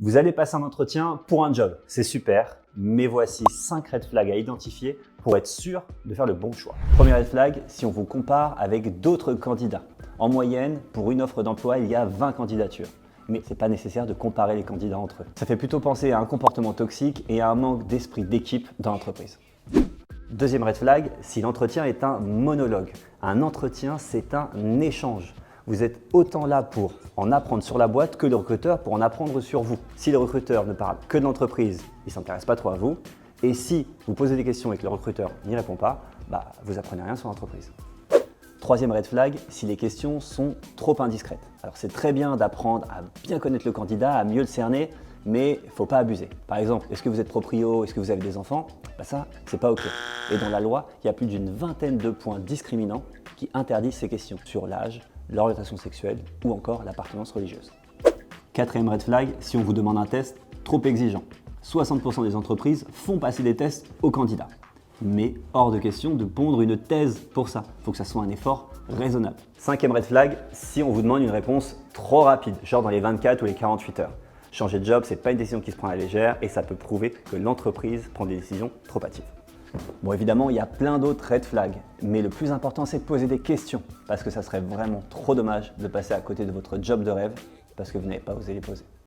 Vous allez passer un entretien pour un job, c'est super, mais voici 5 red flags à identifier pour être sûr de faire le bon choix. Premier red flag, si on vous compare avec d'autres candidats. En moyenne, pour une offre d'emploi, il y a 20 candidatures. Mais ce n'est pas nécessaire de comparer les candidats entre eux. Ça fait plutôt penser à un comportement toxique et à un manque d'esprit d'équipe dans l'entreprise. Deuxième red flag, si l'entretien est un monologue. Un entretien, c'est un échange. Vous êtes autant là pour en apprendre sur la boîte que le recruteur pour en apprendre sur vous. Si le recruteur ne parle que de l'entreprise, il ne s'intéresse pas trop à vous. Et si vous posez des questions et que le recruteur n'y répond pas, vous apprenez rien sur l'entreprise. Troisième red flag, si les questions sont trop indiscrètes. Alors c'est très bien d'apprendre à bien connaître le candidat, à mieux le cerner, mais il ne faut pas abuser. Par exemple, est-ce que vous êtes proprio, est-ce que vous avez des enfants? Ça, c'est pas OK. Et dans la loi, il y a plus d'une vingtaine de points discriminants qui interdisent ces questions sur l'âge, l'orientation sexuelle ou encore l'appartenance religieuse. Quatrième red flag, si on vous demande un test trop exigeant. 60% des entreprises font passer des tests aux candidats. Mais hors de question de pondre une thèse pour ça. Il faut que ça soit un effort raisonnable. Cinquième red flag, si on vous demande une réponse trop rapide, genre dans les 24 ou les 48 heures. Changer de job, c'est pas une décision qui se prend à la légère et ça peut prouver que l'entreprise prend des décisions trop hâtives. Bon, évidemment, il y a plein d'autres red flags, mais le plus important, c'est de poser des questions parce que ça serait vraiment trop dommage de passer à côté de votre job de rêve parce que vous n'avez pas osé les poser.